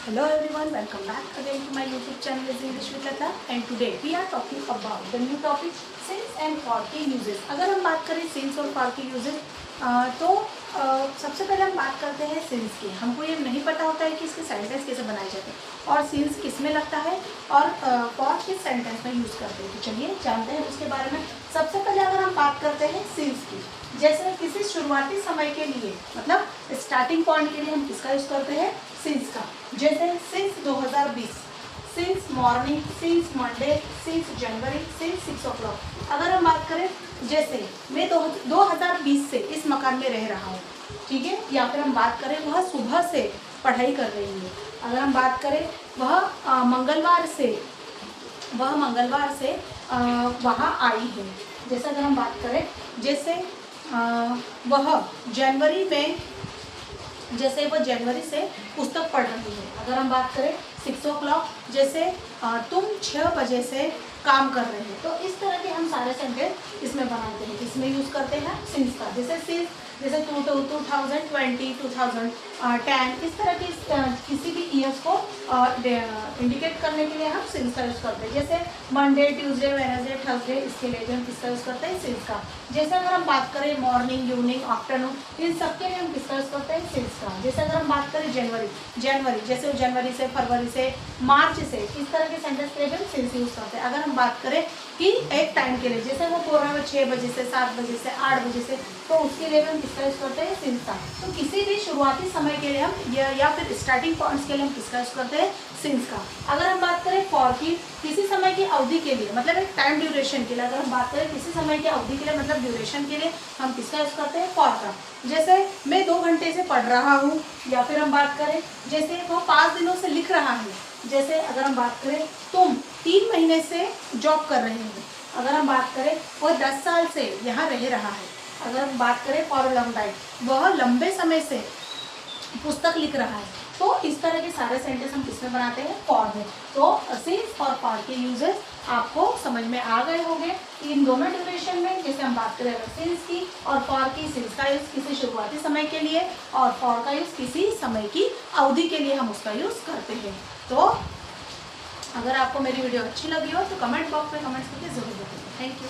Hello everyone, welcome back again to my YouTube channel is English with Lata and today we are talking about the new topic since and for के uses। अगर हम बात करें since और for के uses तो सबसे पहले हम बात करते हैं since की। हमको ये नहीं पता होता है कि इसके सेंटेंस कैसे बनाए जाते हैं और since किस में लगता है और for किस सेंटेंस में यूज़ करते हैं। तो चलिए जानते हैं उसके बारे में। सबसे पहले अगर हम बात करते हैं since की, जैसे किसी शुरुआती समय के लिए मतलब स्टार्टिंग पॉइंट के लिए हम किसका यूज़ करते हैं सिंस का। जैसे since 2020, since morning, since Monday, since January, since 6 o'clock। अगर हम बात करें जैसे मैं 2020 से इस मकान में रह रहा हूँ, ठीक है, या फिर हम बात करें वह सुबह से पढ़ाई कर रही है। अगर हम बात करें वह मंगलवार से वहाँ आई है। जैसे अगर हम बात करें जैसे वह जनवरी से पुस्तक पढ़ रही है। अगर हम बात करें 6 o'clock, जैसे तुम 6 बजे से काम कर रहे हैं। तो इस तरह के हम सारे सेंटेंस इसमें बनाते हैं, इसमें यूज़ करते हैं सिंस का। जैसे 2020, 2010 इस तरह की किसी भी ईयर्स को इंडिकेट करने के लिए हम सिंस का यूज़ करते हैं। जैसे मंडे, ट्यूसडे, वेडनेसडे, थर्सडे, इसके लिए भी हम किसका यूज़ करते हैं सिंस का। जैसे अगर हम बात करें मॉर्निंग, इवनिंग, आफ्टरनून, इन सब के लिए हम किसका यूज़ करते हैं सिंस का। जैसे अगर हम बात करें जनवरी जैसे जनवरी से, फरवरी से, मार्च से, इस तरह के सेंटेंस के लिए भी हम सिंस यूज़ करते हैं। अगर हम बात करें कि एक टाइम के लिए, जैसे वो बोल रहे हैं 6 बजे से, 7 बजे से, 8 बजे से, तो उसके लिए भी हम किसका यूज़ करते हैं सिंस का। तो किसी भी शुरुआती समय के लिए हम या फिर स्टार्टिंग पॉइंट्स के लिए हम किसका यूज़ करते हैं सिंस का। अगर हम बात करें फॉर की, किसी समय की अवधि के लिए मतलब एक टाइम ड्यूरेशन के लिए, अगर हम बात करें किसी समय की अवधि के लिए मतलब ड्यूरेशन के लिए हम किसका यूज़ करते हैं फॉर का। जैसे मैं 2 घंटे से पढ़ रहा हूँ, या फिर हम बात करें जैसे वो 5 दिनों से लिख रहा है। जैसे अगर हम बात करें तुम 3 महीने से जॉब कर रहे हो। अगर हम बात करें वो 10 साल से यहाँ रह रहा है। अगर हम बात करें फॉर लॉन्ग टाइम, वह लंबे समय से पुस्तक लिख रहा है। तो इस तरह के सारे सेंटेंस हम किसमें बनाते हैं फॉर में। तो सिंस और फॉर के यूजेस आपको समझ में आ गए होंगे इन दोनों ड्यूरेशन में। जैसे हम बात करें सिंस की और फॉर की, सिंस का यूज़ किसी शुरुआती समय के लिए और फॉर का यूज़ किसी समय की अवधि के लिए हम उसका यूज़ करते हैं। तो अगर आपको मेरी वीडियो अच्छी लगी हो तो कमेंट बॉक्स में कमेंट्स करके जरूर बताइए। Thank you.